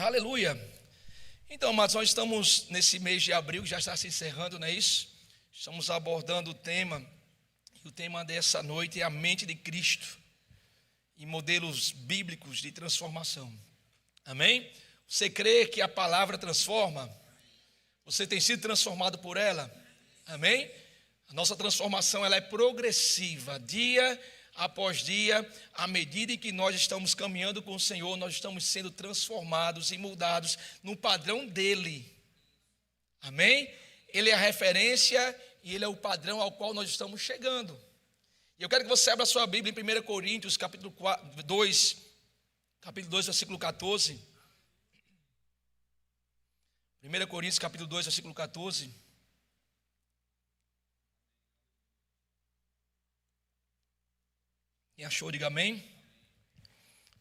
Aleluia. Então, amados, nós estamos nesse mês de abril, que já está se encerrando, não é isso? Estamos abordando o tema, e o tema dessa noite é a mente de Cristo e modelos bíblicos de transformação. Amém? Você crê que a palavra transforma? Você tem sido transformado por ela? Amém? A nossa transformação ela é progressiva, dia após dia, à medida em que nós estamos caminhando com o Senhor, nós estamos sendo transformados e moldados no padrão dele. Amém? Ele é a referência e ele é o padrão ao qual nós estamos chegando. E eu quero que você abra a sua Bíblia em 1 Coríntios, capítulo 2, versículo 14. 1 Coríntios, capítulo 2, versículo 14. Quem achou, diga amém.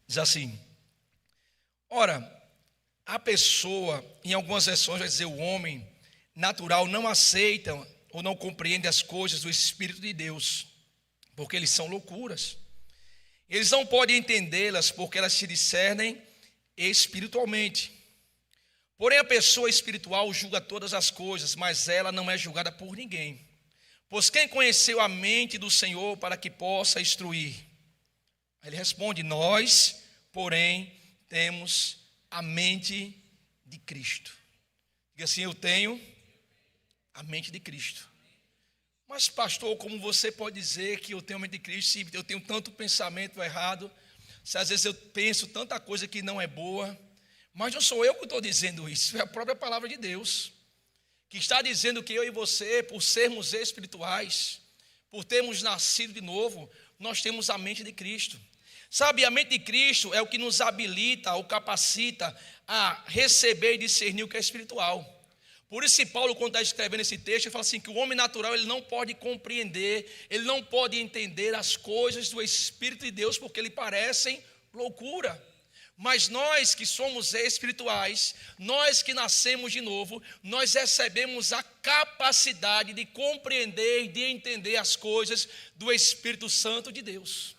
Diz assim: ora, a pessoa, em algumas versões vai dizer o homem natural, não aceita ou não compreende as coisas do Espírito de Deus, porque eles são loucuras. Eles não podem entendê-las porque elas se discernem espiritualmente. Porém, a pessoa espiritual julga todas as coisas, mas ela não é julgada por ninguém. Pois quem conheceu a mente do Senhor para que possa instruir? Aí ele responde: nós, porém, temos a mente de Cristo. Diga assim: eu tenho a mente de Cristo. Mas pastor, como você pode dizer que eu tenho a mente de Cristo se eu tenho tanto pensamento errado, se às vezes eu penso tanta coisa que não é boa? Mas não sou eu que estou dizendo isso, é a própria palavra de Deus, que está dizendo que eu e você, por sermos espirituais, por termos nascido de novo, nós temos a mente de Cristo. Sabe, a mente de Cristo é o que nos habilita ou capacita a receber e discernir o que é espiritual. Por isso que Paulo, quando está escrevendo esse texto, ele fala assim, que o homem natural ele não pode compreender, ele não pode entender as coisas do Espírito de Deus, porque lhe parecem loucura. Mas nós que somos espirituais, nós que nascemos de novo, nós recebemos a capacidade de compreender e de entender as coisas do Espírito Santo de Deus.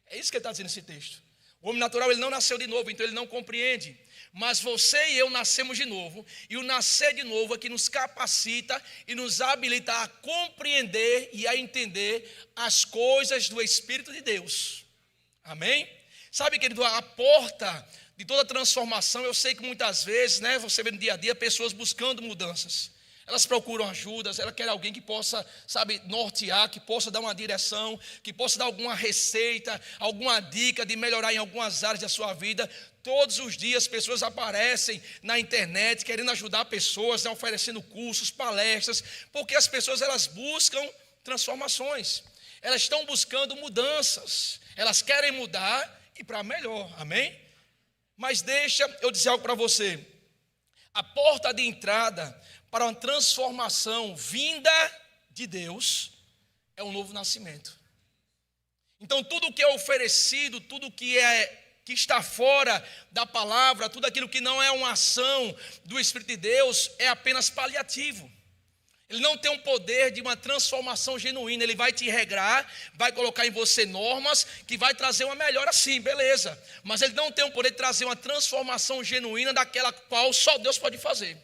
É isso que ele está dizendo nesse texto. O homem natural ele não nasceu de novo, então ele não compreende. Mas você e eu nascemos de novo, e o nascer de novo é que nos capacita e nos habilita a compreender e a entender as coisas do Espírito de Deus. Amém? Sabe, querido, a porta de toda transformação, eu sei que muitas vezes, você vê no dia a dia pessoas buscando mudanças. Elas procuram ajudas, elas querem alguém que possa, nortear, que possa dar uma direção, que possa dar alguma receita, alguma dica de melhorar em algumas áreas da sua vida. Todos os dias pessoas aparecem na internet querendo ajudar pessoas, oferecendo cursos, palestras, porque as pessoas elas buscam transformações. Elas estão buscando mudanças, elas querem mudar e para melhor, amém? Mas deixa eu dizer algo para você. A porta de entrada para uma transformação vinda de Deus é um novo nascimento. Então tudo que é oferecido, tudo que está fora da palavra, tudo aquilo que não é uma ação do Espírito de Deus é apenas paliativo. Ele não tem um poder de uma transformação genuína. Ele vai te regrar, vai colocar em você normas que vai trazer uma melhora sim, beleza. Mas ele não tem o poder de trazer uma transformação genuína daquela qual só Deus pode fazer.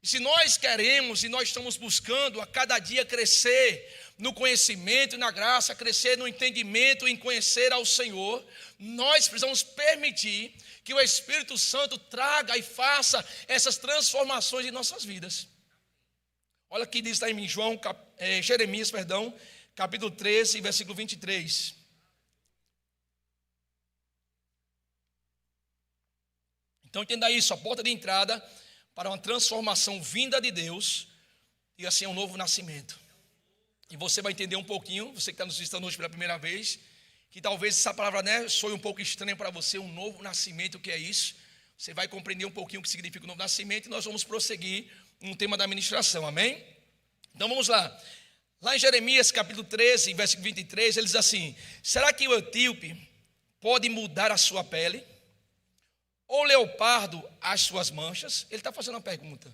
E se nós queremos e nós estamos buscando a cada dia crescer no conhecimento e na graça, crescer no entendimento em conhecer ao Senhor, nós precisamos permitir que o Espírito Santo traga e faça essas transformações em nossas vidas. Olha o que diz lá em Jeremias, capítulo 13, versículo 23. Então entenda isso, a porta de entrada para uma transformação vinda de Deus, e assim é um novo nascimento. E você vai entender um pouquinho, você que está nos visitando hoje pela primeira vez, que talvez essa palavra soe um pouco estranha para você, um novo nascimento, o que é isso? Você vai compreender um pouquinho o que significa o novo nascimento, e nós vamos prosseguir no tema da ministração, amém? Então vamos lá. Lá em Jeremias capítulo 13, versículo 23, ele diz assim: será que o etíope pode mudar a sua pele? Ou o leopardo as suas manchas? Ele está fazendo uma pergunta.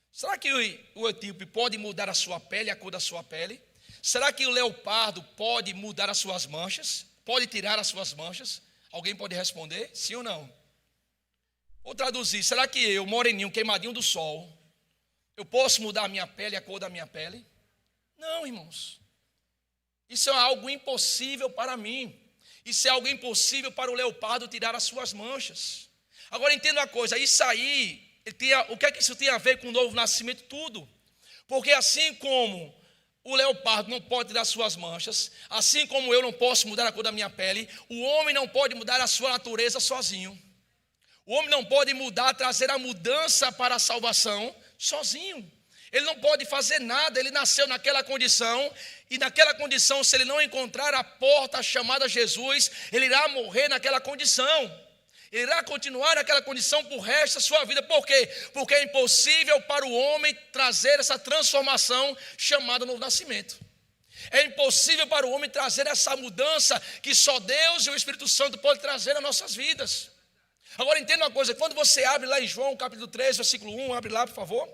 Será que o etíope pode mudar a sua pele, a cor da sua pele? Será que o leopardo pode mudar as suas manchas? Pode tirar as suas manchas? Alguém pode responder? Sim ou não? Vou traduzir, será que eu, moreninho, queimadinho do sol, eu posso mudar a minha pele, a cor da minha pele? Não, irmãos. Isso é algo impossível para mim. Isso é algo impossível para o leopardo tirar as suas manchas. Agora entenda uma coisa, isso aí, o que é que isso tem a ver com o novo nascimento? Tudo. Porque assim como o leopardo não pode tirar suas manchas, assim como eu não posso mudar a cor da minha pele, o homem não pode mudar a sua natureza sozinho. O homem não pode mudar, trazer a mudança para a salvação sozinho. Ele não pode fazer nada, ele nasceu naquela condição, e naquela condição, se ele não encontrar a porta chamada Jesus, ele irá morrer naquela condição. Ele irá continuar naquela condição por resto da sua vida. Por quê? Porque é impossível para o homem trazer essa transformação chamada novo nascimento. É impossível para o homem trazer essa mudança que só Deus e o Espírito Santo podem trazer nas nossas vidas. Agora entenda uma coisa, quando você abre lá em João capítulo 3, versículo 1, abre lá por favor.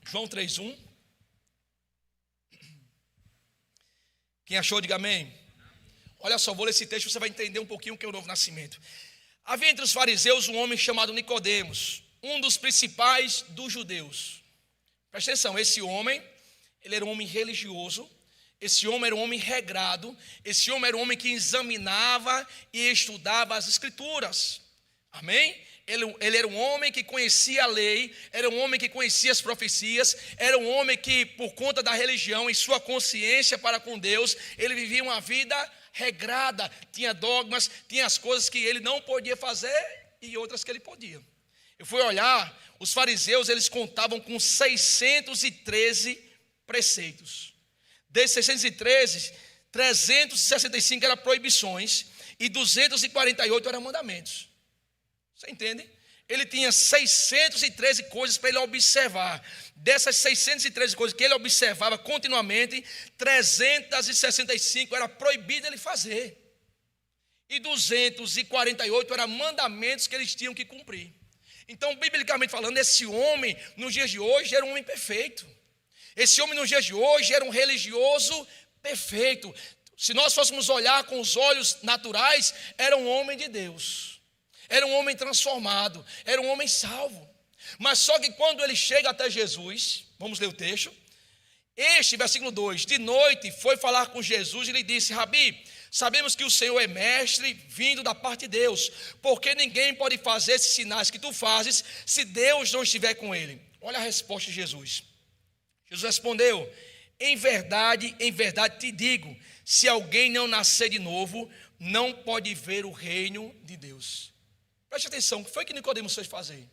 João 3:1. Quem achou, diga amém. Olha só, vou ler esse texto, você vai entender um pouquinho o que é o novo nascimento. Havia entre os fariseus um homem chamado Nicodemos, um dos principais dos judeus. Presta atenção, esse homem, ele era um homem religioso, esse homem era um homem regrado, esse homem era um homem que examinava e estudava as escrituras. Amém? Ele era um homem que conhecia a lei, era um homem que conhecia as profecias, era um homem que, por conta da religião e sua consciência para com Deus, ele vivia uma vida regrada, tinha dogmas, tinha as coisas que ele não podia fazer e outras que ele podia. Eu fui olhar, os fariseus, eles contavam com 613 preceitos. Desses 613, 365 eram proibições e 248 eram mandamentos. Você entende? Ele tinha 613 coisas para ele observar. Dessas 613 coisas que ele observava continuamente, 365 era proibido ele fazer. E 248 eram mandamentos que eles tinham que cumprir. Então, biblicamente falando, esse homem, nos dias de hoje, era um homem perfeito. Esse homem, nos dias de hoje, era um religioso perfeito. Se nós fôssemos olhar com os olhos naturais, era um homem de Deus. Era um homem transformado, era um homem salvo. Mas só que quando ele chega até Jesus, vamos ler o texto. Este, versículo 2, de noite foi falar com Jesus e lhe disse: Rabi, sabemos que o Senhor é mestre vindo da parte de Deus, porque ninguém pode fazer esses sinais que tu fazes se Deus não estiver com ele. Olha a resposta de Jesus. Jesus respondeu: em verdade te digo, se alguém não nascer de novo, não pode ver o reino de Deus. Preste atenção, o que foi que Nicodemos fez fazer?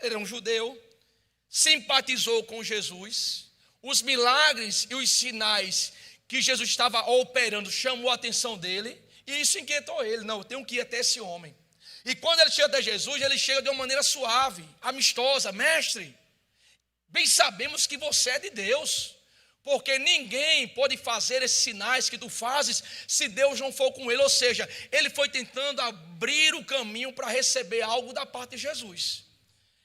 Ele era um judeu, simpatizou com Jesus, os milagres e os sinais que Jesus estava operando chamou a atenção dele, e isso inquietou ele. Não, eu tenho que ir até esse homem. E quando ele chega até Jesus, ele chega de uma maneira suave, amistosa: mestre, bem sabemos que você é de Deus, porque ninguém pode fazer esses sinais que tu fazes se Deus não for com ele. Ou seja, ele foi tentando abrir o caminho para receber algo da parte de Jesus.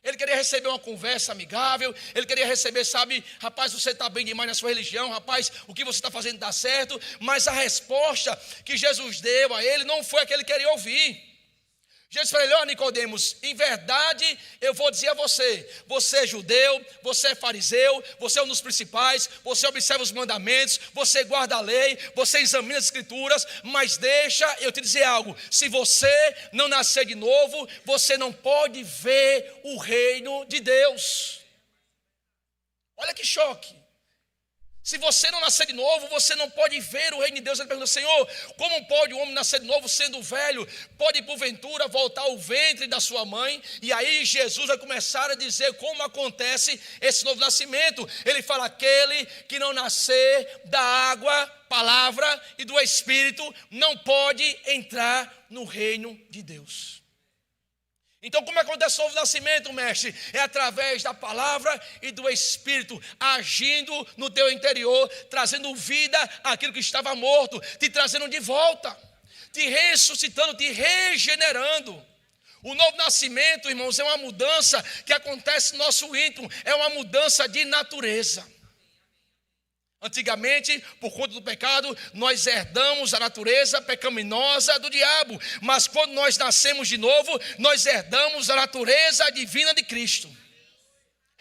Ele queria receber uma conversa amigável, ele queria receber, sabe, rapaz, você está bem demais na sua religião, rapaz, o que você está fazendo dá certo. Mas a resposta que Jesus deu a ele não foi a que ele queria ouvir. Jesus falou: olha, Nicodemos, em verdade eu vou dizer a você, você é judeu, você é fariseu, você é um dos principais, você observa os mandamentos, você guarda a lei, você examina as escrituras, mas deixa eu te dizer algo: se você não nascer de novo, você não pode ver o reino de Deus. Olha que choque. Se você não nascer de novo, você não pode ver o reino de Deus. Ele pergunta: Senhor, como pode o homem nascer de novo sendo velho? Pode porventura voltar ao ventre da sua mãe? E aí Jesus vai começar a dizer como acontece esse novo nascimento. Ele fala: aquele que não nascer da água, palavra e do Espírito não pode entrar no reino de Deus. Então, como acontece o novo nascimento, mestre? É através da palavra e do Espírito, agindo no teu interior, trazendo vida àquilo que estava morto, te trazendo de volta, te ressuscitando, te regenerando. O novo nascimento, irmãos, é uma mudança que acontece no nosso íntimo, é uma mudança de natureza. Antigamente, por conta do pecado, nós herdamos a natureza pecaminosa do diabo. Mas quando nós nascemos de novo, nós herdamos a natureza divina de Cristo.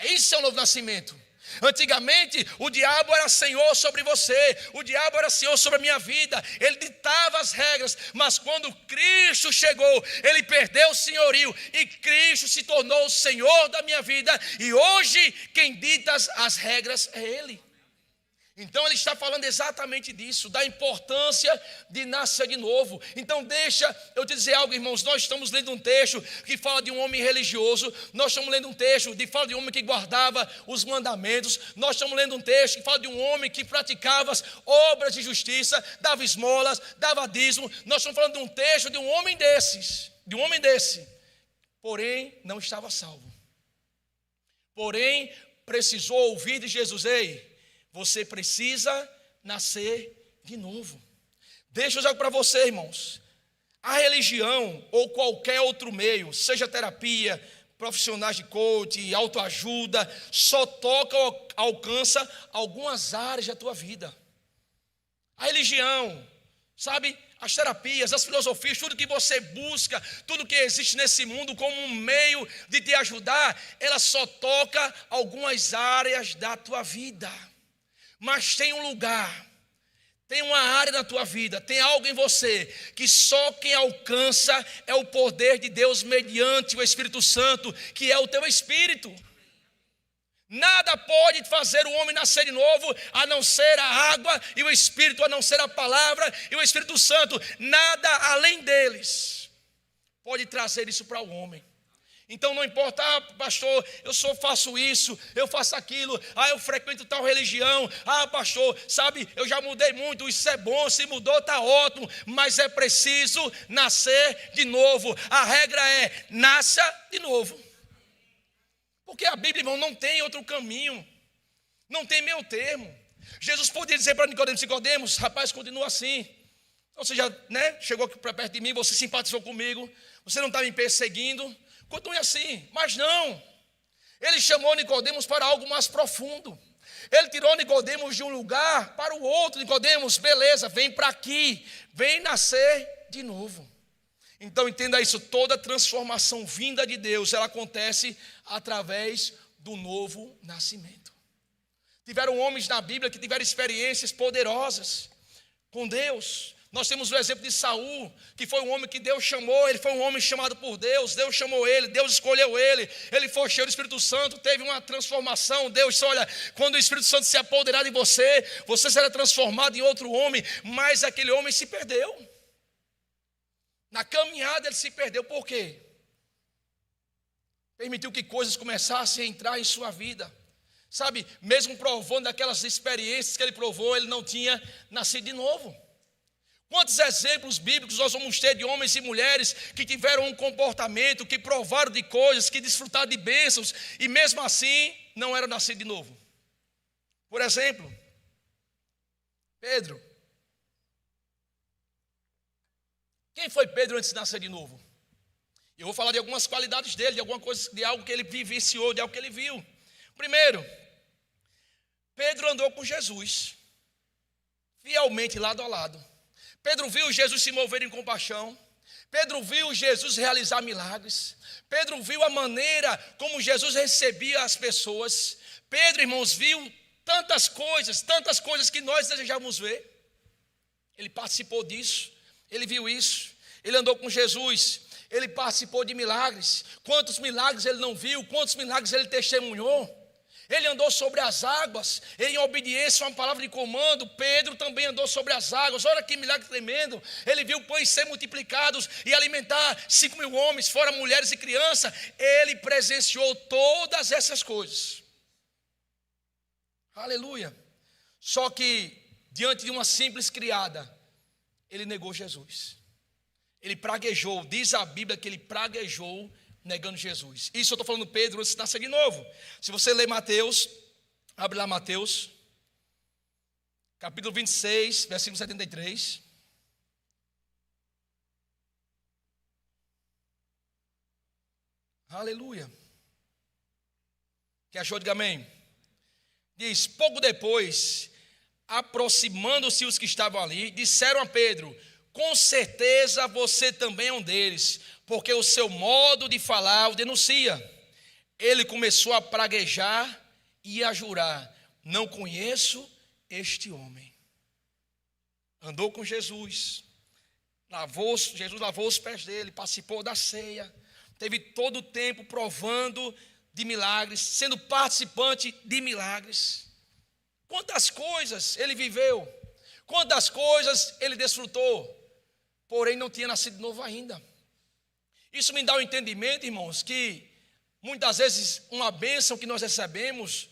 Isso é o novo nascimento. Antigamente, o diabo era senhor sobre você, o diabo era senhor sobre a minha vida, ele ditava as regras, mas quando Cristo chegou, ele perdeu o senhorio e Cristo se tornou o Senhor da minha vida, e hoje quem dita as regras é Ele. Então ele está falando exatamente disso, da importância de nascer de novo. Então deixa eu te dizer algo, irmãos. Nós estamos lendo um texto que fala de um homem religioso. Nós estamos lendo um texto que fala de um homem que guardava os mandamentos. Nós estamos lendo um texto que fala de um homem que praticava as obras de justiça, dava esmolas, dava dízimo. Nós estamos falando de um texto de um homem desse, porém não estava salvo. Porém precisou ouvir de Jesus: ei, você precisa nascer de novo. Deixa eu dizer para você, irmãos. A religião ou qualquer outro meio, seja terapia, profissionais de coaching, autoajuda, só toca ou alcança algumas áreas da tua vida. A religião, sabe, as terapias, as filosofias, tudo que você busca, tudo que existe nesse mundo como um meio de te ajudar, ela só toca algumas áreas da tua vida. Mas tem um lugar, tem uma área na tua vida, tem algo em você que só quem alcança é o poder de Deus mediante o Espírito Santo, que é o teu espírito. Nada pode fazer o homem nascer de novo a não ser a água e o Espírito, a não ser a palavra e o Espírito Santo. Nada além deles pode trazer isso para o homem. Então não importa, pastor, eu só faço isso, eu faço aquilo, eu frequento tal religião, pastor, sabe, eu já mudei muito, isso é bom, se mudou está ótimo, mas é preciso nascer de novo. A regra é: nasça de novo. Porque a Bíblia, irmão, não tem outro caminho, não tem meio termo. Jesus podia dizer para Nicodemos: rapaz, continua assim. Então você já chegou aqui para perto de mim, você simpatizou comigo, você não está me perseguindo, continue assim. Mas não, ele chamou Nicodemos para algo mais profundo. Ele tirou Nicodemos de um lugar para o outro. Nicodemos, beleza, vem para aqui, vem nascer de novo. Então entenda isso, toda transformação vinda de Deus, ela acontece através do novo nascimento. Tiveram homens na Bíblia que tiveram experiências poderosas com Deus. Nós temos o exemplo de Saul, que foi um homem que Deus chamou, ele foi um homem chamado por Deus, Deus chamou ele, Deus escolheu ele foi cheio do Espírito Santo, teve uma transformação. Deus disse: olha, quando o Espírito Santo se apoderar de você, você será transformado em outro homem. Mas aquele homem se perdeu. Na caminhada ele se perdeu. Por quê? Permitiu que coisas começassem a entrar em sua vida. Sabe, mesmo provando aquelas experiências que ele provou, ele não tinha nascido de novo. Quantos exemplos bíblicos nós vamos ter de homens e mulheres que tiveram um comportamento, que provaram de coisas, que desfrutaram de bênçãos e mesmo assim não eram nascidos de novo? Por exemplo, Pedro. Quem foi Pedro antes de nascer de novo? Eu vou falar de algumas qualidades dele, de alguma coisa, de algo que ele vivenciou, de algo que ele viu. Primeiro, Pedro andou com Jesus, fielmente lado a lado. Pedro viu Jesus se mover em compaixão. Pedro viu Jesus realizar milagres. Pedro viu a maneira como Jesus recebia as pessoas. Pedro, irmãos, viu tantas coisas que nós desejamos ver. Ele participou disso, ele viu isso, ele andou com Jesus, ele participou de milagres. Quantos milagres ele não viu, quantos milagres ele testemunhou. Ele andou sobre as águas, em obediência a uma palavra de comando. Pedro também andou sobre as águas. Olha que milagre tremendo. Ele viu pães ser multiplicados e alimentar 5.000 homens, fora mulheres e crianças. Ele presenciou todas essas coisas. Aleluia. Só que diante de uma simples criada, ele negou Jesus. Ele praguejou, diz a Bíblia que ele praguejou negando Jesus. Isso eu estou falando Pedro antes de nascer de novo. Se você ler Mateus, abre lá Mateus, capítulo 26, versículo 73. Aleluia. Que achou, diga amém. Diz: pouco depois, aproximando-se os que estavam ali, disseram a Pedro: com certeza você também é um deles, porque o seu modo de falar o denuncia. Ele começou a praguejar e a jurar: não conheço este homem. Andou com Jesus, Jesus lavou os pés dele, participou da ceia, teve todo o tempo provando de milagres, sendo participante de milagres. Quantas coisas ele viveu, quantas coisas ele desfrutou, porém não tinha nascido de novo ainda. Isso me dá o entendimento, irmãos, que muitas vezes uma bênção que nós recebemos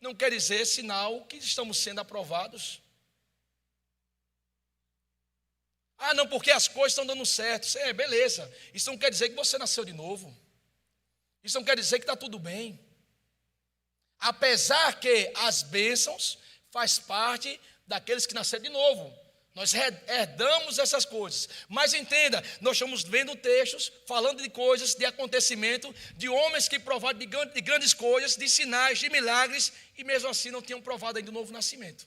não quer dizer sinal que estamos sendo aprovados. Ah, não, porque as coisas estão dando certo. Beleza, isso não quer dizer que você nasceu de novo. Isso não quer dizer que está tudo bem. Apesar que as bênçãos faz parte daqueles que nasceram de novo. Nós herdamos essas coisas. Mas entenda, nós estamos vendo textos falando de coisas, de acontecimento, de homens que provaram de grandes coisas, de sinais, de milagres, e mesmo assim não tinham provado ainda o novo nascimento.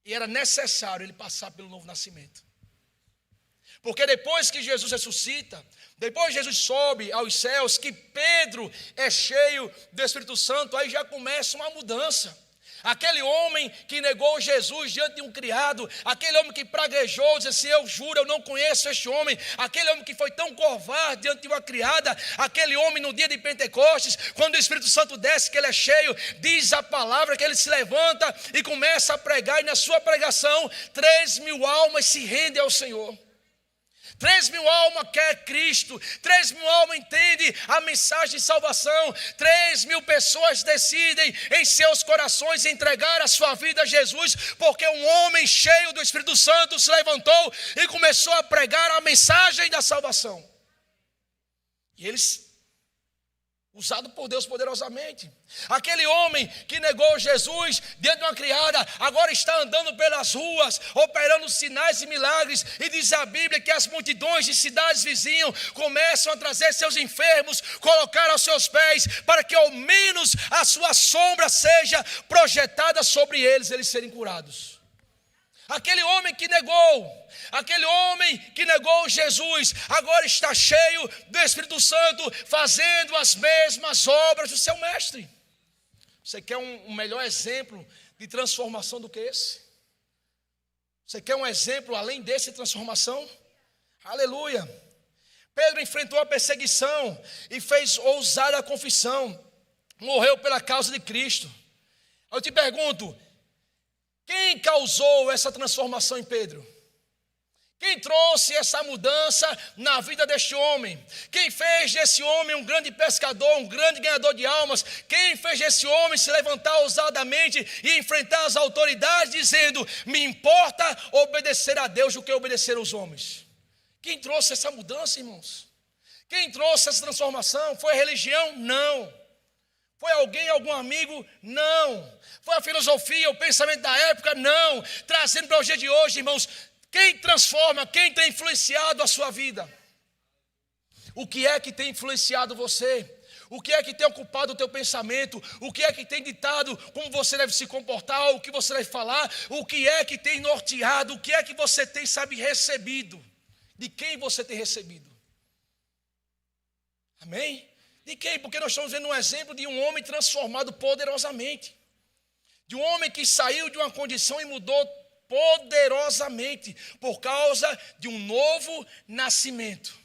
E era necessário ele passar pelo novo nascimento. Porque depois que Jesus ressuscita, depois que Jesus sobe aos céus, que Pedro é cheio do Espírito Santo, aí já começa uma mudança. Aquele homem que negou Jesus diante de um criado, aquele homem que praguejou, disse assim: eu juro, eu não conheço este homem. Aquele homem que foi tão covarde diante de uma criada, aquele homem no dia de Pentecostes, quando o Espírito Santo desce, que ele é cheio, diz a palavra que ele se levanta e começa a pregar, e na sua pregação 3.000 almas se rendem ao Senhor. 3.000 almas quer Cristo, 3.000 almas entendem a mensagem de salvação, 3.000 pessoas decidem em seus corações entregar a sua vida a Jesus, porque um homem cheio do Espírito Santo se levantou e começou a pregar a mensagem da salvação. E eles, usado por Deus poderosamente. Aquele homem que negou Jesus diante de uma criada, agora está andando pelas ruas, operando sinais e milagres, e diz a Bíblia que as multidões de cidades vizinhas começam a trazer seus enfermos, colocar aos seus pés, para que ao menos a sua sombra seja projetada sobre eles serem curados. Aquele homem que negou Jesus, agora está cheio do Espírito Santo, fazendo as mesmas obras do seu mestre. Você quer um melhor exemplo de transformação do que esse? Você quer um exemplo além desse de transformação? Aleluia! Pedro enfrentou a perseguição e fez ousada confissão. Morreu pela causa de Cristo. Eu te pergunto, quem causou essa transformação em Pedro? Quem trouxe essa mudança na vida deste homem? Quem fez desse homem um grande pescador, um grande ganhador de almas? Quem fez desse homem se levantar ousadamente e enfrentar as autoridades, dizendo: me importa obedecer a Deus do que obedecer aos homens? Quem trouxe essa mudança, irmãos? Quem trouxe essa transformação? Foi a religião? Não. Foi alguém, algum amigo? Não. Foi a filosofia, o pensamento da época? Não. Trazendo para o dia de hoje, irmãos, quem transforma, quem tem influenciado a sua vida? O que é que tem influenciado você? O que é que tem ocupado o teu pensamento? O que é que tem ditado como você deve se comportar? O que você deve falar? O que é que tem norteado? O que é que você tem, recebido? De quem você tem recebido? Amém? De quem? Porque nós estamos vendo um exemplo de um homem transformado poderosamente. De um homem que saiu de uma condição e mudou poderosamente por causa de um novo nascimento.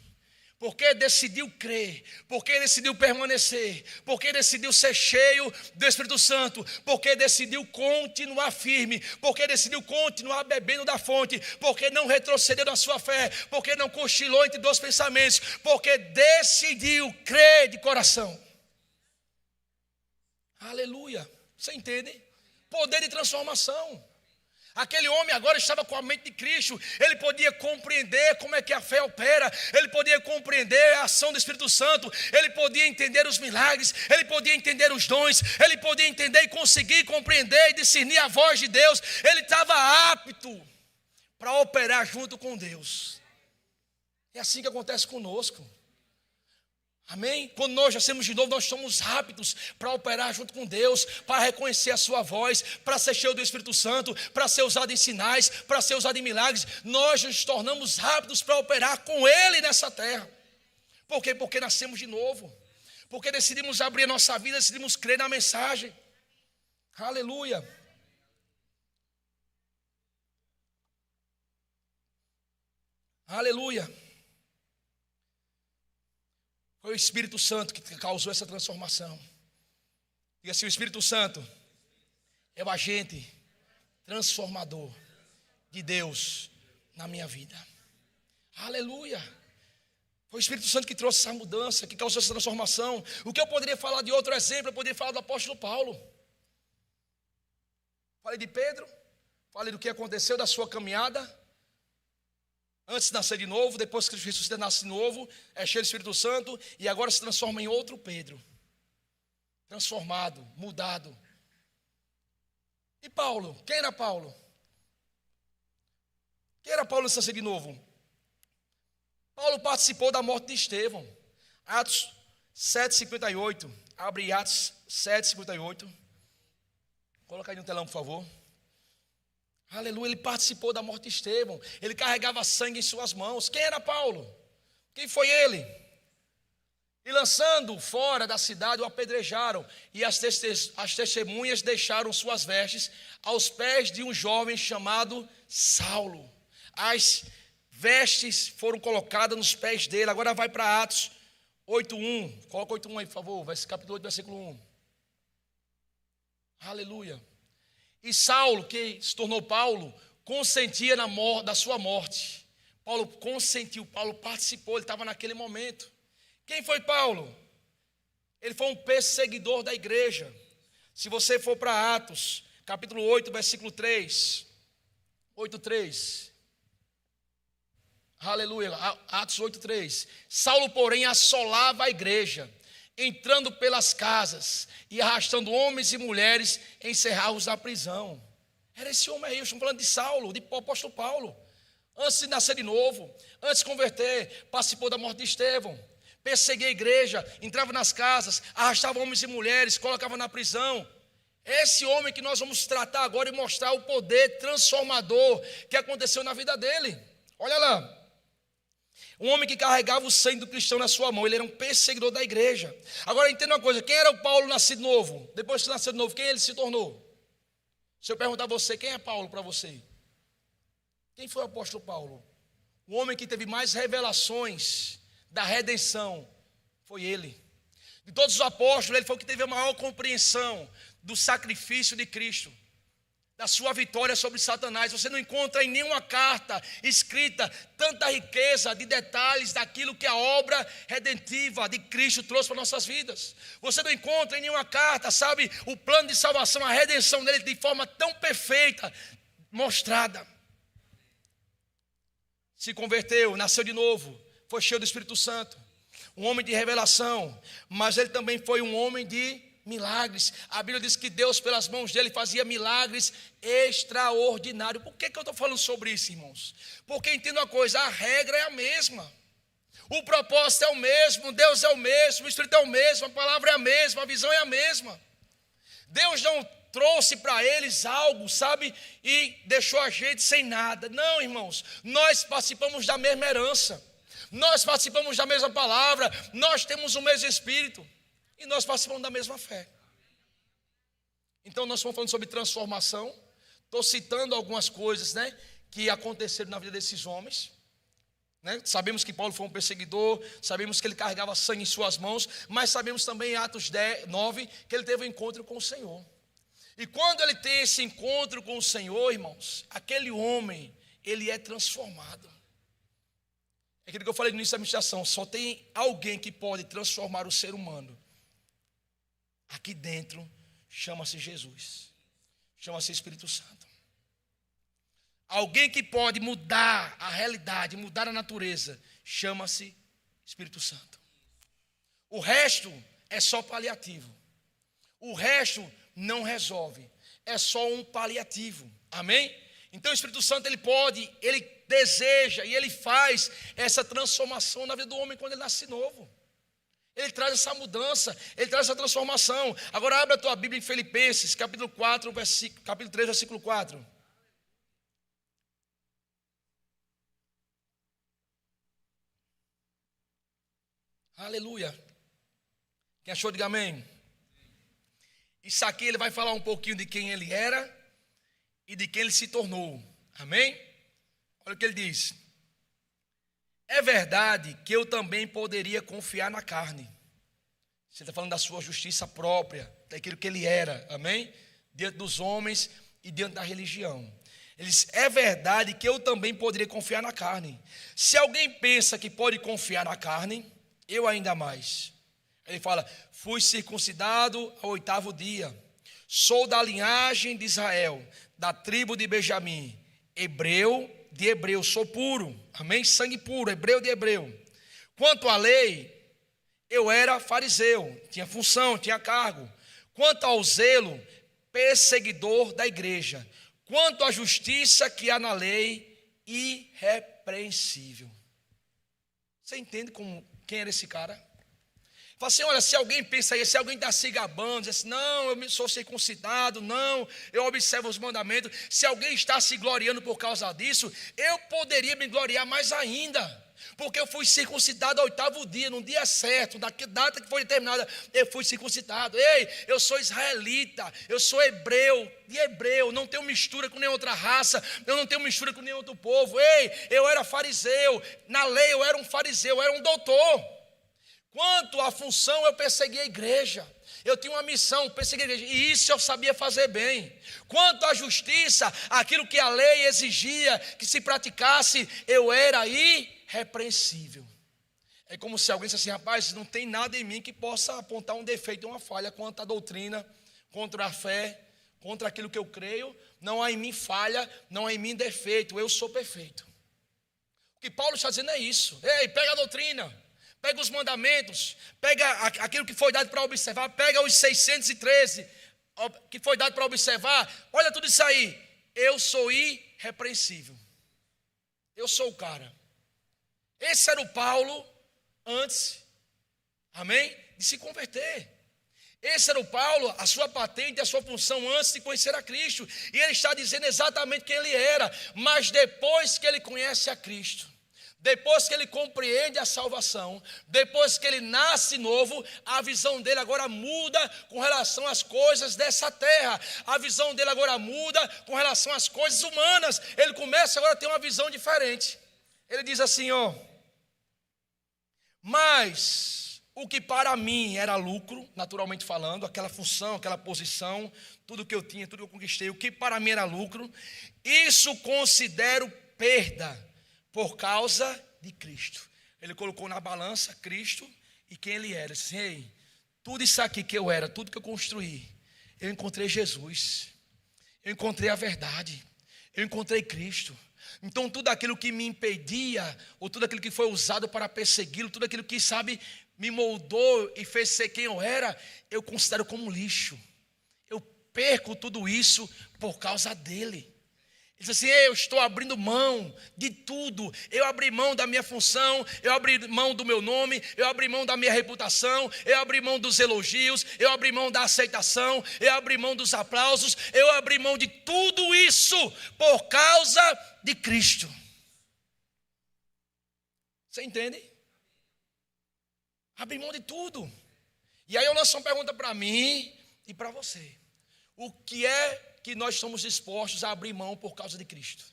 Porque decidiu crer, porque decidiu permanecer, porque decidiu ser cheio do Espírito Santo, porque decidiu continuar firme, porque decidiu continuar bebendo da fonte, porque não retrocedeu na sua fé, porque não cochilou entre dois pensamentos, porque decidiu crer de coração. Aleluia, você entende? Poder de transformação. Aquele homem agora estava com a mente de Cristo. Ele podia compreender como é que a fé opera. Ele podia compreender a ação do Espírito Santo. Ele podia entender os milagres. Ele podia entender os dons. Ele podia entender e conseguir compreender e discernir a voz de Deus. Ele estava apto para operar junto com Deus. É assim que acontece conosco. Amém? Quando nós nascemos de novo, nós somos rápidos para operar junto com Deus, para reconhecer a sua voz, para ser cheio do Espírito Santo, para ser usado em sinais, para ser usado em milagres. Nós nos tornamos rápidos para operar com Ele nessa terra. Por quê? Porque nascemos de novo. Porque decidimos abrir a nossa vida, decidimos crer na mensagem. Aleluia. Aleluia. Foi o Espírito Santo que causou essa transformação. E assim, o Espírito Santo é o agente transformador de Deus na minha vida. Aleluia. Foi o Espírito Santo que trouxe essa mudança, que causou essa transformação. O que eu poderia falar de outro exemplo? Eu poderia falar do apóstolo Paulo. Falei de Pedro, falei do que aconteceu da sua caminhada. Antes de nascer de novo, depois que Jesus nasce de novo, é cheio do Espírito Santo e agora se transforma em outro Pedro. Transformado, mudado. E Paulo? Quem era Paulo? Quem era Paulo antes de nascer de novo? Paulo participou da morte de Estevão. Atos 7,58. Abre Atos 7,58. Coloca aí no telão, por favor. Aleluia, ele participou da morte de Estevão. Ele carregava sangue em suas mãos. Quem era Paulo? Quem foi ele? E lançando fora da cidade o apedrejaram. E as testemunhas deixaram suas vestes aos pés de um jovem chamado Saulo. As vestes foram colocadas nos pés dele. Agora vai para Atos 8:1. Coloca 8:1 aí, por favor. Capítulo 8, versículo 1. Aleluia. E Saulo, que se tornou Paulo, consentia da sua morte. Paulo consentiu, Paulo participou, ele estava naquele momento. Quem foi Paulo? Ele foi um perseguidor da igreja. Se você for para Atos, capítulo 8, versículo 3. 8:3. Aleluia, Atos 8:3. Saulo, porém, assolava a igreja, entrando pelas casas e arrastando homens e mulheres, encerrá-los na prisão. Era esse homem aí, eu estou falando de Saulo, de apóstolo Paulo. Antes de nascer de novo, antes de converter, participou da morte de Estevão, perseguia a igreja, entrava nas casas, arrastava homens e mulheres, colocava na prisão. Esse homem que nós vamos tratar agora e mostrar o poder transformador que aconteceu na vida dele. Olha lá. Um homem que carregava o sangue do cristão na sua mão. Ele era um perseguidor da igreja. Agora entenda uma coisa. Quem era o Paulo nascido novo? Depois de nascer de novo, quem ele se tornou? Se eu perguntar a você, quem é Paulo para você? Quem foi o apóstolo Paulo? O homem que teve mais revelações da redenção foi ele. De todos os apóstolos, ele foi o que teve a maior compreensão do sacrifício de Cristo, da sua vitória sobre Satanás. Você não encontra em nenhuma carta escrita tanta riqueza de detalhes daquilo que a obra redentiva de Cristo trouxe para nossas vidas. Você não encontra em nenhuma carta, sabe, o plano de salvação, a redenção dele de forma tão perfeita, mostrada. Se converteu, nasceu de novo, foi cheio do Espírito Santo, um homem de revelação, mas ele também foi um homem de milagres. A Bíblia diz que Deus, pelas mãos dele, fazia milagres extraordinários. Por que eu estou falando sobre isso, irmãos? Porque entenda uma coisa, a regra é a mesma, o propósito é o mesmo, Deus é o mesmo, o Espírito é o mesmo, a palavra é a mesma, a visão é a mesma. Deus não trouxe para eles algo, sabe, e deixou a gente sem nada. Não, irmãos, nós participamos da mesma herança, nós participamos da mesma palavra, nós temos o mesmo Espírito e nós participamos da mesma fé. Então nós estamos falando sobre transformação. Estou citando algumas coisas, né, que aconteceram na vida desses homens, né? Sabemos que Paulo foi um perseguidor, sabemos que ele carregava sangue em suas mãos, mas sabemos também em Atos 9 que ele teve um encontro com o Senhor. E quando ele tem esse encontro com o Senhor, irmãos, aquele homem, ele é transformado. É aquilo que eu falei no início da ministração, só tem alguém que pode transformar o ser humano. Aqui dentro, chama-se Jesus, chama-se Espírito Santo. Alguém que pode mudar a realidade, mudar a natureza, chama-se Espírito Santo. O resto é só paliativo. O resto não resolve, é só um paliativo. Amém? Então o Espírito Santo, ele pode, ele deseja e ele faz essa transformação na vida do homem quando ele nasce novo. Ele traz essa mudança, ele traz essa transformação. Agora abre a tua Bíblia em Filipenses, capítulo 4, capítulo 3, versículo 4. Aleluia. Quem achou, diga amém. Isso aqui ele vai falar um pouquinho de quem ele era e de quem ele se tornou. Amém? Olha o que ele diz. É verdade que eu também poderia confiar na carne. Você está falando da sua justiça própria, daquilo que ele era, amém? Diante dos homens e diante da religião. Ele diz, é verdade que eu também poderia confiar na carne. Se alguém pensa que pode confiar na carne, eu ainda mais. Ele fala, fui circuncidado ao 8º dia. Sou da linhagem de Israel, da tribo de Benjamim. Hebreu de hebreu, sou puro, amém? Sangue puro, hebreu de hebreu. Quanto à lei, eu era fariseu, tinha função, tinha cargo. Quanto ao zelo, perseguidor da igreja. Quanto à justiça que há na lei, irrepreensível. Você entende quem era esse cara? Fala assim, olha, se alguém pensa aí, se alguém está se gabando, diz assim, não, eu sou circuncidado, não, eu observo os mandamentos. Se alguém está se gloriando por causa disso, eu poderia me gloriar mais ainda. Porque eu fui circuncidado ao 8º dia, num dia certo, na data que foi determinada, eu fui circuncidado. Ei, eu sou israelita, eu sou hebreu, de hebreu, não tenho mistura com nenhuma outra raça, eu não tenho mistura com nenhum outro povo. Ei, eu era fariseu, na lei eu era um fariseu, eu era um doutor. Quanto à função, eu persegui a igreja. Eu tinha uma missão, persegui a igreja, e isso eu sabia fazer bem. Quanto à justiça, aquilo que a lei exigia que se praticasse, eu era irrepreensível. É como se alguém dissesse assim, rapaz, não tem nada em mim que possa apontar um defeito, uma falha contra a doutrina, contra a fé, contra aquilo que eu creio. Não há em mim falha, não há em mim defeito, eu sou perfeito. O que Paulo está dizendo é isso. Ei, pega a doutrina. Pega os mandamentos, pega aquilo que foi dado para observar, pega os 613 que foi dado para observar, olha tudo isso aí. Eu sou irrepreensível. Eu sou o cara. Esse era o Paulo antes, amém? De se converter. Esse era o Paulo, a sua patente, a sua função antes de conhecer a Cristo. E ele está dizendo exatamente quem ele era, mas depois que ele conhece a Cristo, depois que ele compreende a salvação, depois que ele nasce novo, a visão dele agora muda com relação às coisas dessa terra. A visão dele agora muda com relação às coisas humanas. Ele começa agora a ter uma visão diferente. Ele diz assim, ó. Mas o que para mim era lucro, naturalmente falando, aquela função, aquela posição, tudo que eu tinha, tudo que eu conquistei, o que para mim era lucro, isso considero perda por causa de Cristo. Ele colocou na balança Cristo e quem ele era. Ele disse, ei, tudo isso aqui que eu era, tudo que eu construí, eu encontrei Jesus, eu encontrei a verdade, eu encontrei Cristo. Então tudo aquilo que me impedia, ou tudo aquilo que foi usado para persegui-lo, tudo aquilo que, sabe, me moldou e fez ser quem eu era, eu considero como lixo. Eu perco tudo isso por causa dele. Ele diz assim, eu estou abrindo mão de tudo. Eu abri mão da minha função, eu abri mão do meu nome, eu abri mão da minha reputação, eu abri mão dos elogios, eu abri mão da aceitação, eu abri mão dos aplausos, eu abri mão de tudo isso por causa de Cristo. Você entende? Abri mão de tudo. E aí eu lanço uma pergunta para mim e para você. O que é que nós estamos dispostos a abrir mão por causa de Cristo?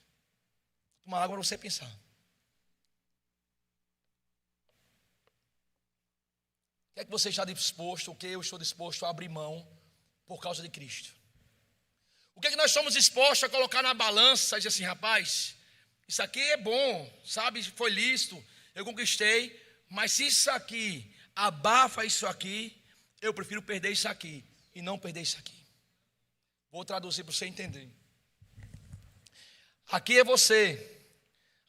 Uma água para você pensar. O que é que você está disposto, o que eu estou disposto a abrir mão por causa de Cristo? O que é que nós estamos dispostos a colocar na balança e dizer assim, rapaz, isso aqui é bom, sabe, foi lícito, eu conquistei, mas se isso aqui abafa isso aqui, eu prefiro perder isso aqui e não perder isso aqui. Vou traduzir para você entender. Aqui é você,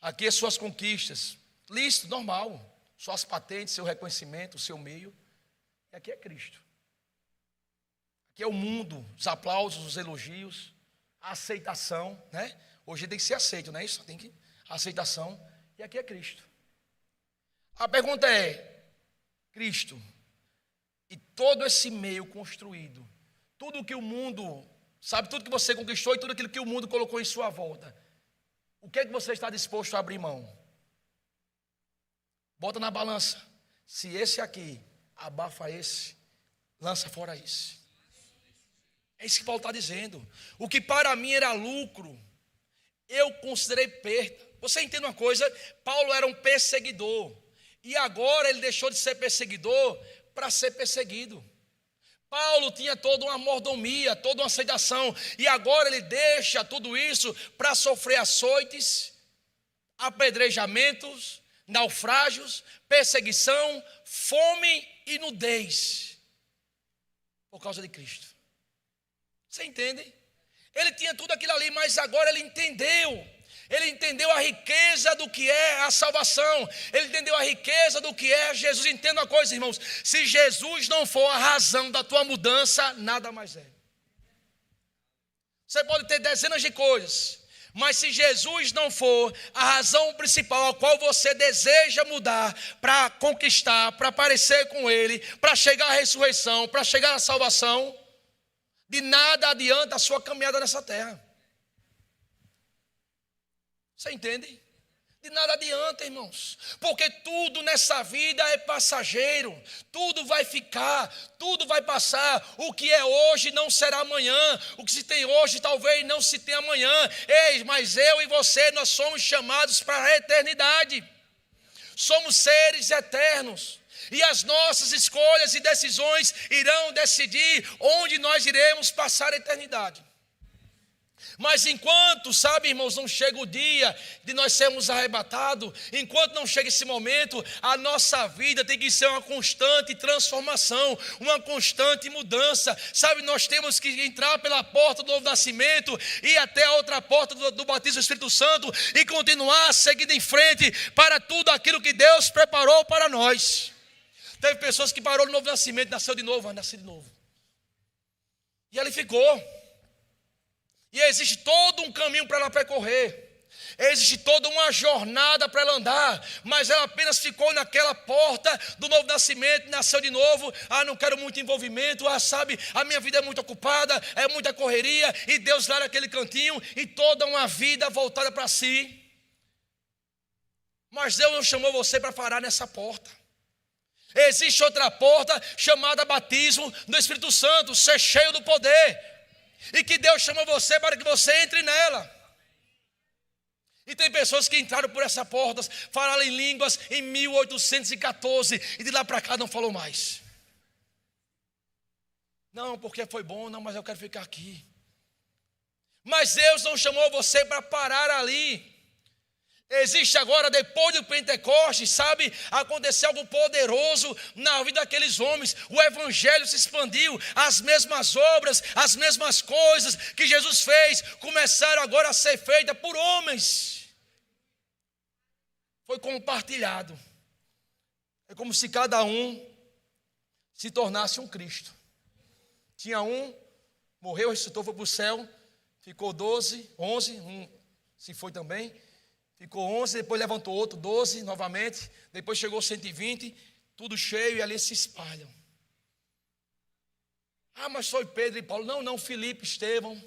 aqui é suas conquistas, lícito, normal, suas patentes, seu reconhecimento, o seu meio. E aqui é Cristo. Aqui é o mundo, os aplausos, os elogios, a aceitação, né? Hoje tem que ser aceito, não é isso? Tem que aceitação. E aqui é Cristo. A pergunta é, Cristo E todo esse meio construído, tudo que o mundo, sabe, tudo que você conquistou e tudo aquilo que o mundo colocou em sua volta, o que é que você está disposto a abrir mão? Bota na balança. Se esse aqui abafa esse, lança fora esse. É isso que Paulo está dizendo. O que para mim era lucro, eu considerei perda. Você entende uma coisa? Paulo era um perseguidor. E agora ele deixou de ser perseguidor para ser perseguido. Paulo tinha toda uma mordomia, toda uma aceitação. E agora ele deixa tudo isso para sofrer açoites, apedrejamentos, naufrágios, perseguição, fome e nudez. Por causa de Cristo. Você entende? Ele tinha tudo aquilo ali, mas agora ele entendeu. Ele entendeu a riqueza do que é a salvação. Ele entendeu a riqueza do que é Jesus. Entenda uma coisa, irmãos. Se Jesus não for a razão da tua mudança, nada mais é. Você pode ter dezenas de coisas, mas se Jesus não for a razão principal a qual você deseja mudar, para conquistar, para parecer com Ele, para chegar à ressurreição, para chegar à salvação, de nada adianta a sua caminhada nessa terra. Você entende? De nada adianta, irmãos, porque tudo nessa vida é passageiro, tudo vai ficar, tudo vai passar. O que é hoje não será amanhã, o que se tem hoje talvez não se tenha amanhã. Ei, mas eu e você, nós somos chamados para a eternidade, somos seres eternos. E as nossas escolhas e decisões irão decidir onde nós iremos passar a eternidade. Mas enquanto, sabe, irmãos, não chega o dia de nós sermos arrebatados, enquanto não chega esse momento, a nossa vida tem que ser uma constante transformação, uma constante mudança. Sabe, nós temos que entrar pela porta do novo nascimento, ir até a outra porta do batismo do Espírito Santo e continuar seguindo em frente para tudo aquilo que Deus preparou para nós. Teve pessoas que parou no novo nascimento, nasceu de novo, vai nascer de novo. E ali ficou. E existe todo um caminho para ela percorrer. Existe toda uma jornada para ela andar. Mas ela apenas ficou naquela porta do novo nascimento, nasceu de novo. Ah, não quero muito envolvimento. Ah, sabe, a minha vida é muito ocupada, é muita correria. E Deus lá naquele cantinho e toda uma vida voltada para si. Mas Deus não chamou você para parar nessa porta. Existe outra porta chamada batismo do Espírito Santo, ser cheio do poder. E que Deus chamou você para que você entre nela. E tem pessoas que entraram por essa porta, falaram em línguas em 1814 e de lá para cá não falou mais. Não, porque foi bom, não, mas eu quero ficar aqui. Mas Deus não chamou você para parar ali. Existe agora, depois do Pentecostes, sabe, aconteceu algo poderoso na vida daqueles homens. O evangelho se expandiu, as mesmas obras, as mesmas coisas que Jesus fez começaram agora a ser feitas por homens. Foi compartilhado. É como se cada um se tornasse um Cristo. Tinha um, morreu, ressuscitou, foi para o céu, ficou 11, um se foi também. Ficou 11, depois levantou outro, 12 novamente. Depois chegou 120, tudo cheio e ali se espalham. Ah, mas foi Pedro e Paulo. Não, Filipe, Estevão.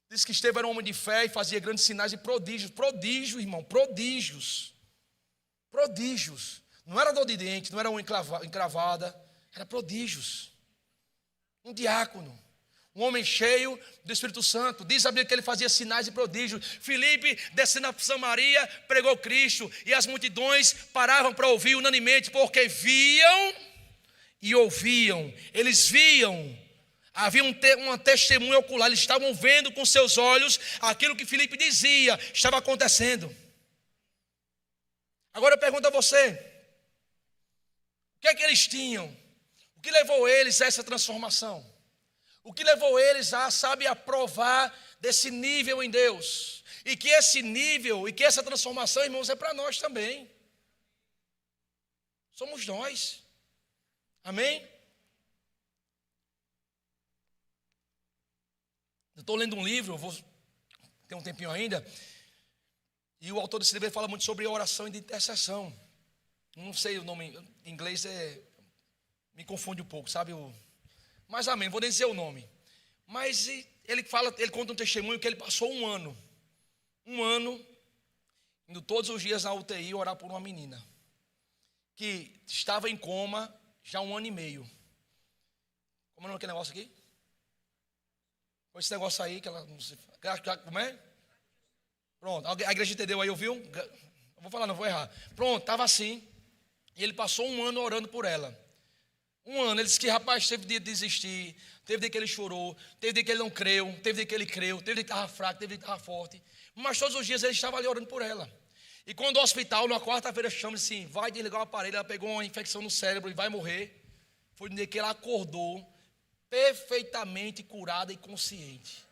Diz que Estevão era um homem de fé e fazia grandes sinais e prodígios. Prodígios, irmão, prodígios. Prodígios. Não era dor de dente, não era uma encravada. Era prodígios. Um diácono. Um homem cheio do Espírito Santo. Diz a Bíblia que ele fazia sinais e prodígios. Filipe, descendo a Samaria, pregou Cristo. E as multidões paravam para ouvir unanimemente, porque viam e ouviam. Eles viam. Havia uma testemunha ocular. Eles estavam vendo com seus olhos aquilo que Filipe dizia estava acontecendo. Agora eu pergunto a você: o que é que eles tinham? O que levou eles a essa transformação? O que levou eles a, sabe, a provar desse nível em Deus? E que esse nível e que essa transformação, irmãos, é para nós também. Somos nós. Amém? Eu estou lendo um livro, eu vou ter um tempinho ainda. E o autor desse livro fala muito sobre oração e de intercessão. Não sei o nome em inglês, Me confunde um pouco, sabe? Mas amém, vou nem dizer o nome. Mas ele conta um testemunho que ele passou um ano indo todos os dias na UTI orar por uma menina que estava em coma já há 1 ano e meio. Como é aquele negócio aqui? Com esse negócio aí que ela não sei. Como é? Pronto, a igreja entendeu aí, ouviu? Eu vou falar, não vou errar. Pronto, estava assim. E ele passou 1 ano orando por ela. 1 ano, ele disse que rapaz, teve dia de desistir, teve dia que ele chorou, teve dia que ele não creu, teve dia que ele creu, teve dia que estava fraco, teve dia que estava forte. Mas todos os dias ele estava ali orando por ela. E quando o hospital, na quarta-feira, chama assim, vai desligar o aparelho, ela pegou uma infecção no cérebro e vai morrer. Foi no dia que ela acordou perfeitamente curada e consciente,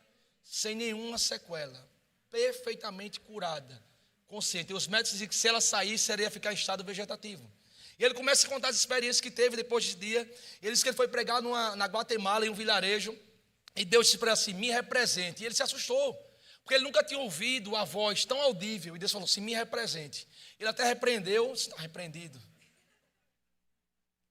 sem nenhuma sequela, perfeitamente curada, consciente. E os médicos diziam que se ela saísse, seria ficar em estado vegetativo. E ele começa a contar as experiências que teve depois desse dia. Ele disse que ele foi pregar na Guatemala, em um vilarejo, e Deus disse para ele assim, me represente. E ele se assustou, porque ele nunca tinha ouvido a voz tão audível. E Deus falou assim, me represente. Ele até repreendeu, está repreendido.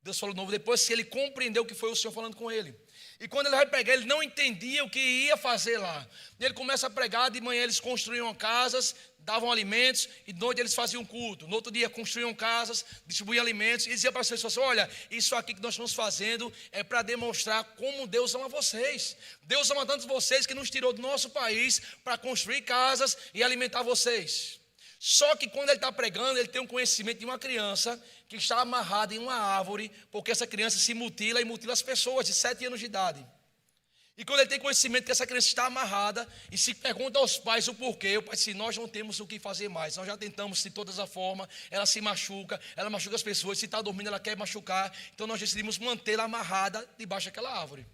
Deus falou de novo, depois que ele compreendeu que foi o Senhor falando com ele. E quando ele vai pregar, ele não entendia o que ia fazer lá. E ele começa a pregar, de manhã eles construíam casas, davam alimentos, e de noite eles faziam culto. No outro dia construíam casas, distribuíam alimentos, e diziam para as pessoas, olha, isso aqui que nós estamos fazendo é para demonstrar como Deus ama vocês. Deus ama tanto vocês que nos tirou do nosso país para construir casas e alimentar vocês. Só que quando ele está pregando, ele tem um conhecimento de uma criança que está amarrada em uma árvore, porque essa criança se mutila e mutila as pessoas de 7 anos de idade. E quando ele tem conhecimento que essa criança está amarrada e se pergunta aos pais o porquê, o pai diz, nós não temos o que fazer mais, nós já tentamos de todas as formas, ela se machuca, ela machuca as pessoas, se está dormindo ela quer machucar, então nós decidimos mantê-la amarrada debaixo daquela árvore.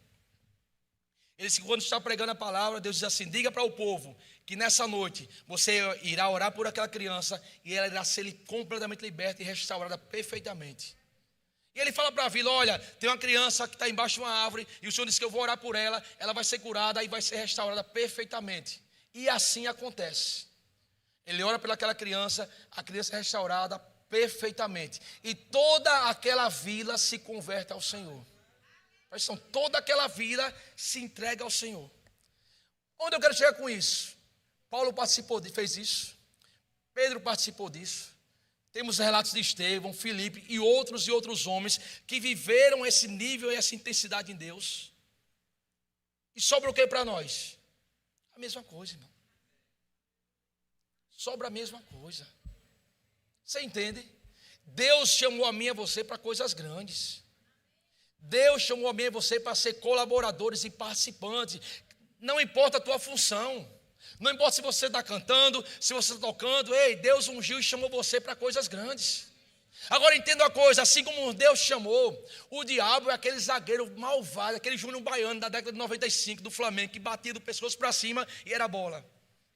Ele disse que quando está pregando a palavra, Deus diz assim, diga para o povo que nessa noite você irá orar por aquela criança e ela irá ser completamente liberta e restaurada perfeitamente. E ele fala para a vila, olha, tem uma criança que está embaixo de uma árvore e o Senhor disse que eu vou orar por ela, ela vai ser curada e vai ser restaurada perfeitamente. E assim acontece. Ele ora pelaquela criança, a criança é restaurada perfeitamente. E toda aquela vila se converte ao Senhor. Toda aquela vila se entrega ao Senhor. Onde eu quero chegar com isso? Paulo fez isso. Pedro participou disso. Temos relatos de Estevão, Filipe e outros homens que viveram esse nível e essa intensidade em Deus. E sobra o que para nós? A mesma coisa, irmão. Sobra a mesma coisa. Você entende? Deus chamou a mim e a você para coisas grandes. Deus chamou a mim e você para ser colaboradores e participantes. Não importa a tua função. Não importa se você está cantando, se você está tocando. Ei, Deus ungiu e chamou você para coisas grandes. Agora entenda uma coisa, assim como Deus chamou, o diabo é aquele zagueiro malvado, aquele Júnior Baiano da década de 95 do Flamengo, que batia do pescoço para cima e era bola.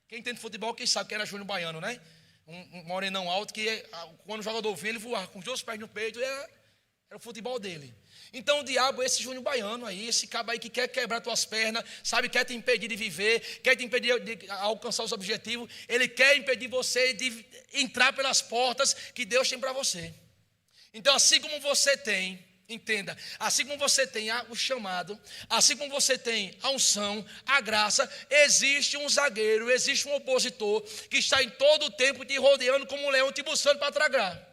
Quem entende futebol, quem sabe que era Júnior Baiano, né? Um morenão alto que quando o jogador vinha, ele voava com os 2 pés no peito, era o futebol dele. Então o diabo é esse Júnior Baiano aí, esse cabo aí que quer quebrar tuas pernas, sabe, quer te impedir de viver, quer te impedir de alcançar os objetivos, ele quer impedir você de entrar pelas portas que Deus tem para você. Então assim como você tem, entenda, assim como você tem o chamado, assim como você tem a unção, a graça, existe um zagueiro, existe um opositor que está em todo o tempo te rodeando como um leão te buscando para tragar.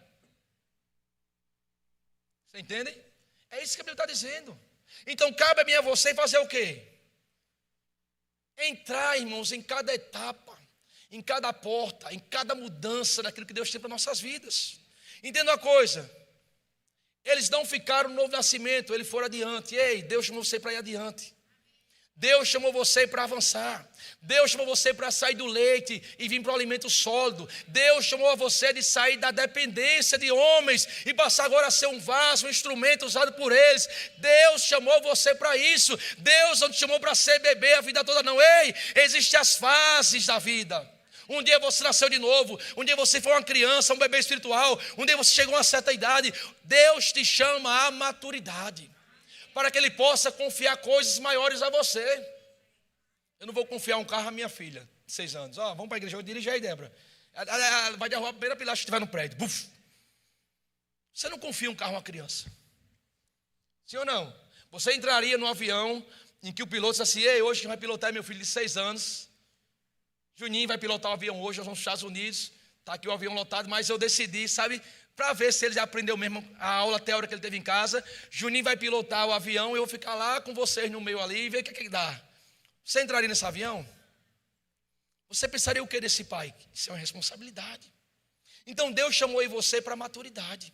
Você entende? É isso que a Bíblia está dizendo. Então cabe a mim e a você fazer o quê? Entrar, irmãos, em cada etapa, em cada porta, em cada mudança daquilo que Deus tem para nossas vidas. Entenda uma coisa, eles não ficaram no novo nascimento, eles foram adiante. Ei, Deus chamou você para ir adiante. Deus chamou você para avançar. Deus chamou você para sair do leite e vir para o alimento sólido. Deus chamou a você de sair da dependência de homens e passar agora a ser um vaso, um instrumento usado por eles. Deus chamou você para isso. Deus não te chamou para ser bebê a vida toda, não. Ei, existem as fases da vida. Um dia você nasceu de novo, um dia você foi uma criança, um bebê espiritual, um dia você chegou a uma certa idade. Deus te chama à maturidade, para que Ele possa confiar coisas maiores a você. Eu não vou confiar um carro à minha filha, de 6 anos. Vamos para a igreja, eu dirigi aí, Débora. Ela vai derrubar a primeira pilastra que estiver no prédio. Buf. Você não confia um carro a uma criança. Sim ou não? Você entraria no avião em que o piloto diz assim: ei, hoje quem vai pilotar é meu filho de 6 anos. Juninho vai pilotar o avião hoje, nós vamos para os Estados Unidos. Está aqui o avião lotado, mas eu decidi, sabe, para ver se ele já aprendeu mesmo a aula teórica que ele teve em casa. Juninho vai pilotar o avião, eu vou ficar lá com vocês no meio ali e ver o que dá. Você entraria nesse avião? Você pensaria o que desse pai? Isso é uma responsabilidade. Então Deus chamou eu e você para a maturidade.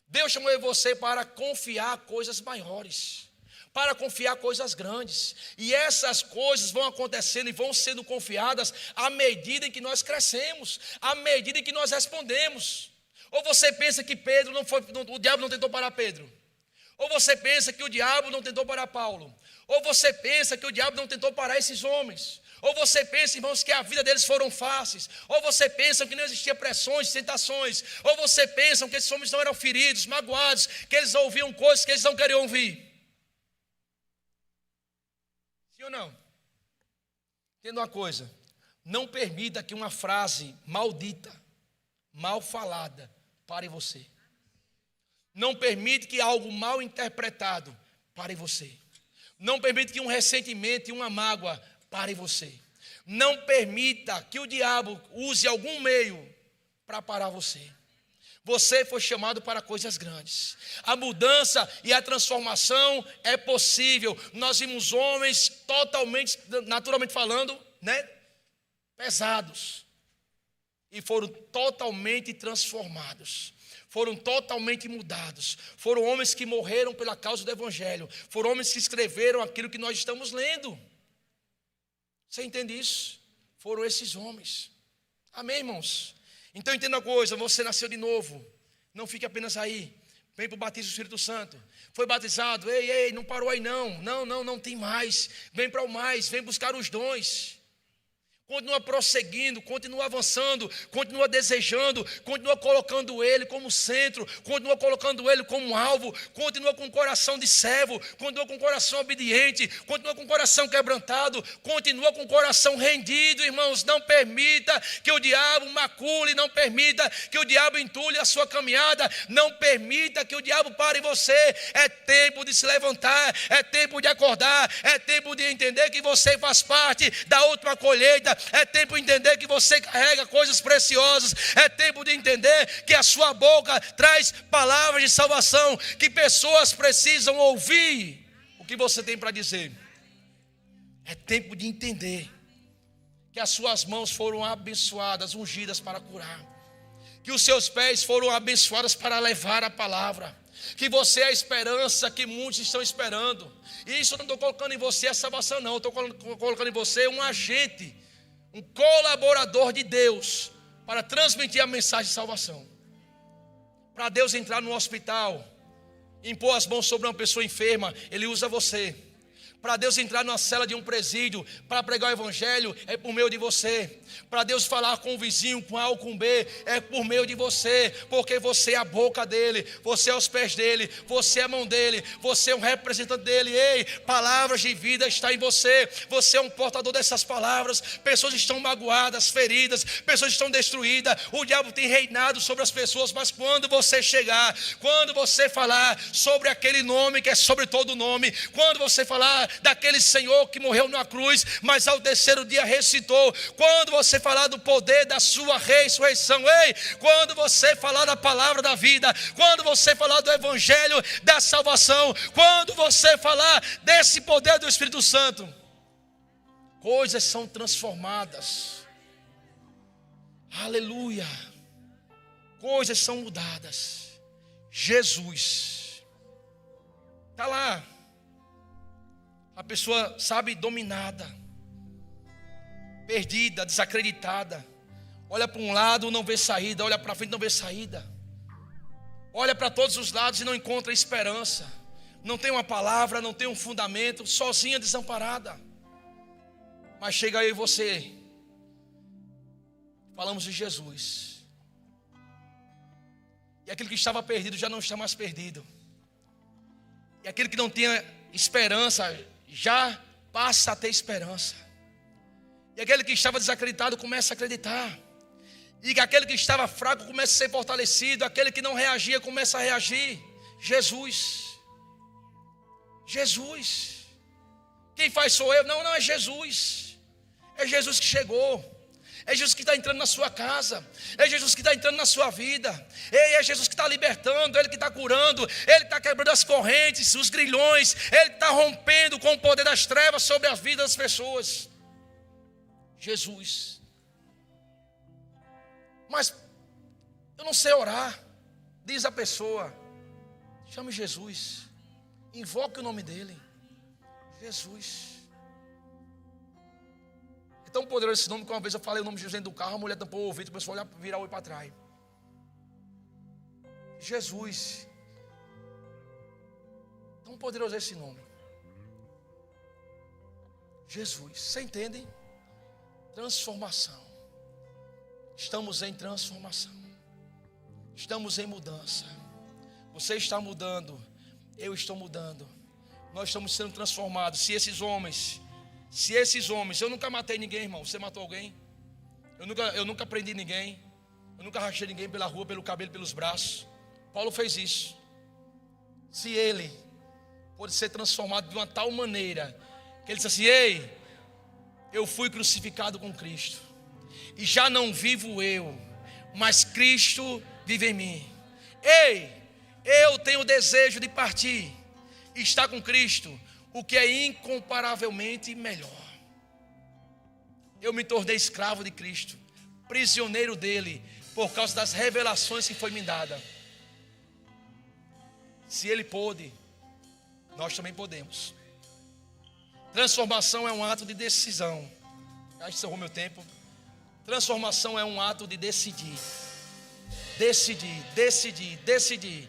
Deus chamou eu e você para confiar coisas maiores, para confiar coisas grandes. E essas coisas vão acontecendo e vão sendo confiadas à medida em que nós crescemos, à medida em que nós respondemos. Ou você pensa que Pedro o diabo não tentou parar Pedro? Ou você pensa que o diabo não tentou parar Paulo? Ou você pensa que o diabo não tentou parar esses homens? Ou você pensa, irmãos, que a vida deles foram fáceis? Ou você pensa que não existia pressões, tentações? Ou você pensa que esses homens não eram feridos, magoados, que eles ouviam coisas que eles não queriam ouvir? Sim ou não? Entenda uma coisa: não permita que uma frase maldita, mal falada, pare você. Não permite que algo mal interpretado pare você. Não permite que um ressentimento e uma mágoa pare você. Não permita que o diabo use algum meio para parar você. Você foi chamado para coisas grandes. A mudança e a transformação é possível. Nós vimos homens totalmente, naturalmente falando, pesados. E foram totalmente transformados. Foram totalmente mudados. Foram homens que morreram pela causa do Evangelho. Foram homens que escreveram aquilo que nós estamos lendo. Você entende isso? Foram esses homens. Amém, irmãos? Então entenda uma coisa: você nasceu de novo. Não fique apenas aí. Vem para o batismo do Espírito Santo. Foi batizado. Ei, não parou aí não. Não tem mais. Vem para o mais. Vem buscar os dons. Continua prosseguindo, continua avançando, continua desejando, continua colocando Ele como centro, continua colocando Ele como alvo, continua com o coração de servo, continua com o coração obediente, continua com o coração quebrantado, continua com o coração rendido, irmãos. Não permita que o diabo macule, não permita que o diabo entulhe a sua caminhada, não permita que o diabo pare você. É tempo de se levantar, é tempo de acordar, é tempo de entender que você faz parte da última colheita. É tempo de entender que você carrega coisas preciosas. É tempo de entender que a sua boca traz palavras de salvação, que pessoas precisam ouvir o que você tem para dizer. É tempo de entender que as suas mãos foram abençoadas, ungidas para curar, que os seus pés foram abençoados para levar a palavra, que você é a esperança que muitos estão esperando. E isso eu não estou colocando em você a salvação, não. Eu estou colocando em você um agente, um colaborador de Deus para transmitir a mensagem de salvação. Para Deus entrar no hospital, impor as mãos sobre uma pessoa enferma, Ele usa você. Para Deus entrar numa cela de um presídio para pregar o evangelho, é por meio de você. Para Deus falar com o vizinho, com A ou com B, é por meio de você. Porque você é a boca dele, você é os pés dele, você é a mão dele, você é um representante dele. Ei, palavras de vida está em você. Você é um portador dessas palavras. Pessoas estão magoadas, feridas, pessoas estão destruídas. O diabo tem reinado sobre as pessoas. Mas quando você chegar, quando você falar sobre aquele nome que é sobre todo nome, quando você falar daquele Senhor que morreu na cruz, mas ao terceiro dia ressuscitou, quando você falar do poder da sua ressurreição, ei, quando você falar da palavra da vida, quando você falar do evangelho da salvação, quando você falar desse poder do Espírito Santo, coisas são transformadas. Aleluia. Coisas são mudadas. Jesus está lá. A pessoa, sabe, dominada, perdida, desacreditada. Olha para um lado, não vê saída. Olha para frente, não vê saída. Olha para todos os lados e não encontra esperança. Não tem uma palavra, não tem um fundamento, sozinha, desamparada. Mas chega aí você. Falamos de Jesus. E aquele que estava perdido já não está mais perdido. E aquele que não tinha esperança já passa a ter esperança. E aquele que estava desacreditado começa a acreditar. E aquele que estava fraco começa a ser fortalecido. Aquele que não reagia começa a reagir. Jesus. Jesus. Quem faz sou eu? Não, é Jesus. É Jesus que chegou. É Jesus que está entrando na sua casa. É Jesus que está entrando na sua vida. É Jesus que está libertando. Ele que está curando. Ele está quebrando as correntes, os grilhões. Ele está rompendo com o poder das trevas sobre a vida das pessoas. Jesus. Mas eu não sei orar. Diz a pessoa: chame Jesus. Invoque o nome dele. Jesus. É tão poderoso esse nome que uma vez eu falei o nome de Jesus dentro do carro, a mulher tampou o ouvido, começou a olhar, virar o olho para trás. Jesus. Tão poderoso esse nome. Jesus. Você entende? Transformação. Estamos em transformação. Estamos em mudança. Você está mudando. Eu estou mudando. Nós estamos sendo transformados. Se esses homens, eu nunca matei ninguém, irmão. Você matou alguém? Eu nunca prendi ninguém. Eu nunca rachei ninguém pela rua, pelo cabelo, pelos braços. Paulo fez isso. Se ele pode ser transformado de uma tal maneira que ele disse assim: ei, eu fui crucificado com Cristo, e já não vivo eu, mas Cristo vive em mim. Ei, eu tenho o desejo de partir e estar com Cristo, o que é incomparavelmente melhor. Eu me tornei escravo de Cristo, prisioneiro dele, por causa das revelações que foi me dada. Se ele pôde, nós também podemos. Transformação é um ato de decisão. Acho que encerrou meu tempo. Transformação é um ato de decidir. Decidir.